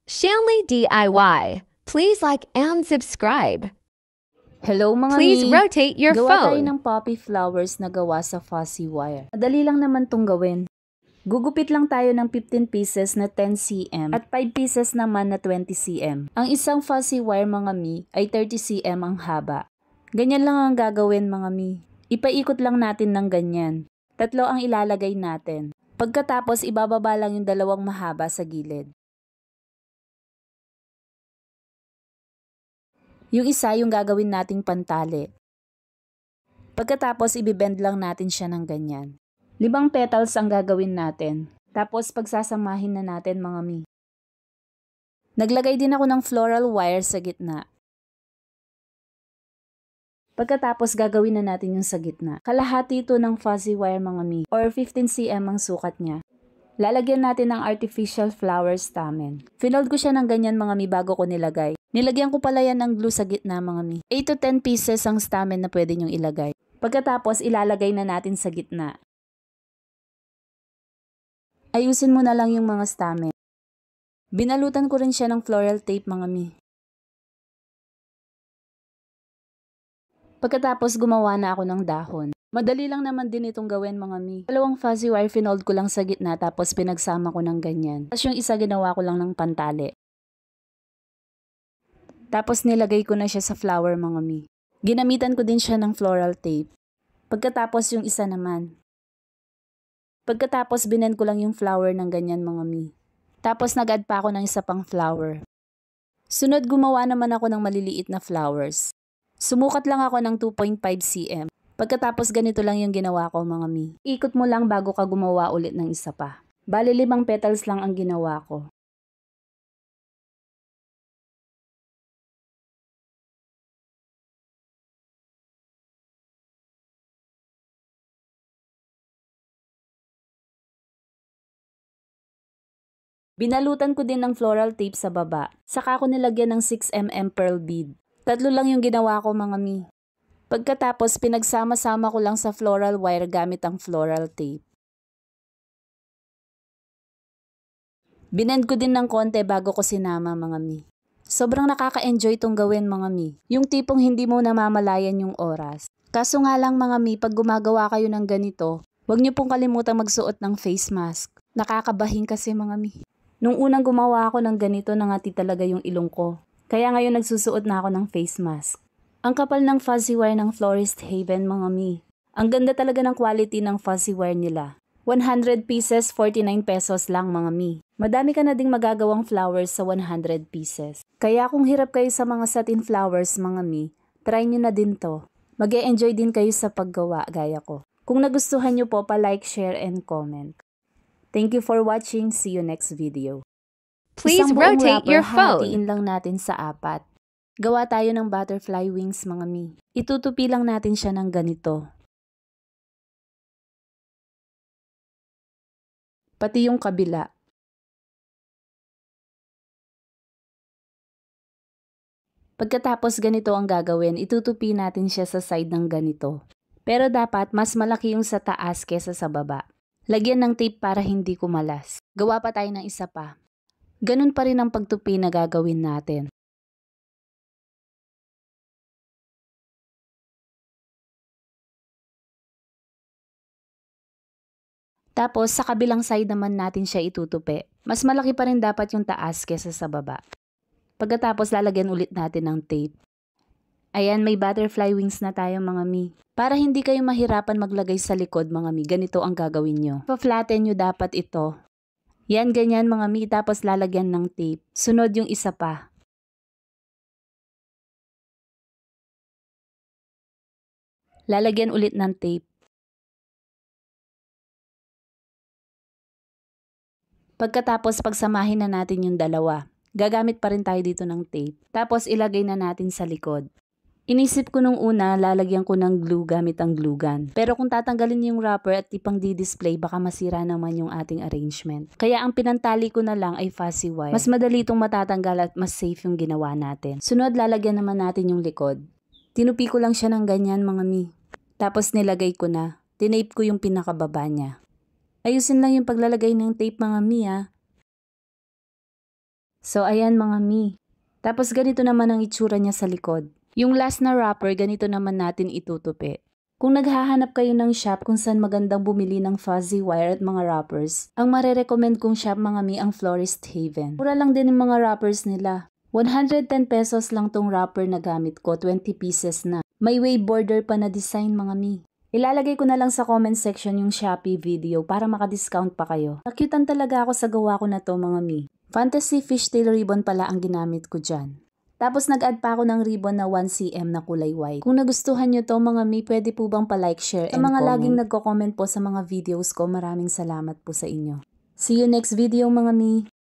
Shanley DIY. Please like and subscribe. Hello mga Please mi! rotate your Gawa tayo phone. ng poppy flowers na gawa sa fuzzy wire. Madali lang naman tong gawin. Gugupit lang tayo ng 15 pieces na 10 cm at 5 pieces naman na 20 cm. Ang isang fuzzy wire mga mi ay 30 cm ang haba. Ganyan lang ang gagawin mga mi. Ipaikot lang natin ng ganyan. 3 ang ilalagay natin. Pagkatapos ibababa lang yung 2 mahaba sa gilid. Yung isa yung gagawin nating pantali. Pagkatapos ibibend lang natin siya ng ganyan. 5 petals ang gagawin natin. Tapos pagsasamahin na natin mga mi. Naglagay din ako ng floral wire sa gitna. Pagkatapos gagawin na natin yung sa gitna. Kalahati ito ng fuzzy wire mga mi or 15 cm ang sukat niya. Lalagyan natin ng artificial flower stamen. Finold ko siya ng ganyan mga mi bago ko nilagay. Nilagyan ko pala yan ng glue sa gitna mga mi. 8 to 10 pieces ang stamen na pwede nyong ilagay. Pagkatapos ilalagay na natin sa gitna. Ayusin mo na lang yung mga stamen. Binalutan ko rin siya ng floral tape mga mi. Pagkatapos gumawa na ako ng dahon. Madali lang naman din itong gawin mga mi. 2 fuzzy wire finold ko lang sa gitna tapos pinagsama ko ng ganyan. Tapos yung isa ginawa ko lang ng pantali. Tapos nilagay ko na siya sa flower mga mi. Ginamitan ko din siya ng floral tape. Pagkatapos yung isa naman. Pagkatapos binend ko lang yung flower ng ganyan mga mi. Tapos nag-add pa ako ng isa pang flower. Sunod gumawa naman ako ng maliliit na flowers. Sumukat lang ako ng 2.5 cm. Pagkatapos ganito lang yung ginawa ko mga mi. Ikot mo lang bago ka gumawa ulit ng isa pa. Bali 5 petals lang ang ginawa ko. Binalutan ko din ng floral tape sa baba. Saka ko nilagyan ng 6mm pearl bead. 3 lang yung ginawa ko mga mi. Pagkatapos pinagsama-sama ko lang sa floral wire gamit ang floral tape. Binend ko din ng konti bago ko sinama mga mi. Sobrang nakaka-enjoy itong gawin mga mi. Yung tipong hindi mo namamalayan yung oras. Kaso nga lang mga mi, pag gumagawa kayo ng ganito, huwag niyo pong kalimutang magsuot ng face mask. Nakakabahin kasi mga mi. Nung unang gumawa ako ng ganito, nangati talaga yung ilong ko. Kaya ngayon nagsusuot na ako ng face mask. Ang kapal ng fuzzy wire ng Florist Haven mga mi. Ang ganda talaga ng quality ng fuzzy wire nila. 100 pieces, 49 pesos lang mga mi. Madami ka na ding magagawang flowers sa 100 pieces. Kaya kung hirap kayo sa mga satin flowers mga mi, try nyo na din to. Mag-e-enjoy din kayo sa paggawa gaya ko. Kung nagustuhan nyo po, pa-like, share, and comment. Thank you for watching. See you next video. Please Isang buong rotate wrapper, your phone. hahatiin lang natin sa 4. Gawa tayo ng butterfly wings mga mi. Itutupi lang natin siya ng ganito. Pati yung kabila. Pagkatapos ganito ang gagawin, itutupi natin siya sa side ng ganito. Pero dapat mas malaki yung sa taas kesa sa baba. Lagyan ng tape para hindi kumalas. Gawa pa tayo ng isa pa. Ganun pa rin ang pagtupi na gagawin natin. Tapos sa kabilang side naman natin siya itutupi. Mas malaki pa rin dapat yung taas kesa sa baba. Pagkatapos lalagyan ulit natin ng tape. Ayan, may butterfly wings na tayo mga mi. Para hindi kayo mahirapan maglagay sa likod mga mi, ganito ang gagawin nyo. Pa-flatten nyo dapat ito. Yan, ganyan mga mi, tapos lalagyan ng tape. Sunod yung isa pa. Lalagyan ulit ng tape. Pagkatapos pagsamahin na natin yung dalawa. Gagamit pa rin tayo dito ng tape. Tapos ilagay na natin sa likod. Inisip ko nung una, lalagyan ko ng glue gamit ang glue gun. Pero kung tatanggalin yung wrapper at ipang di-display, baka masira naman yung ating arrangement. Kaya ang pinantali ko na lang ay fuzzy wire. Mas madali itong matatanggal at mas safe yung ginawa natin. Sunod, lalagyan naman natin yung likod. Tinupi ko lang siya ng ganyan mga mi. Tapos nilagay ko na. Tinape ko yung pinakababa niya. Ayusin lang yung paglalagay ng tape mga mi ha. So ayan mga mi. Tapos ganito naman ang itsura niya sa likod. Yung last na wrapper, ganito naman natin itutupi. Kung naghahanap kayo ng shop kung saan magandang bumili ng fuzzy wire at mga wrappers, ang marerecommend kong shop mga mi ang Florist Haven. Mura lang din yung mga wrappers nila. 110 pesos lang tong wrapper na gamit ko, 20 pieces na. May wave border pa na design mga mi. Ilalagay ko na lang sa comment section yung Shopee video para maka-discount pa kayo. Nakyutan talaga ako sa gawa ko na to mga mi. Fantasy fishtail ribbon pala ang ginamit ko dyan. Tapos nag-add pa ako ng ribbon na 1cm na kulay white. Kung nagustuhan nyo to mga mi, pwede po bang pa-like, share, and comment? Sa mga laging nagko-comment po sa mga videos ko, maraming salamat po sa inyo. See you next video mga mi!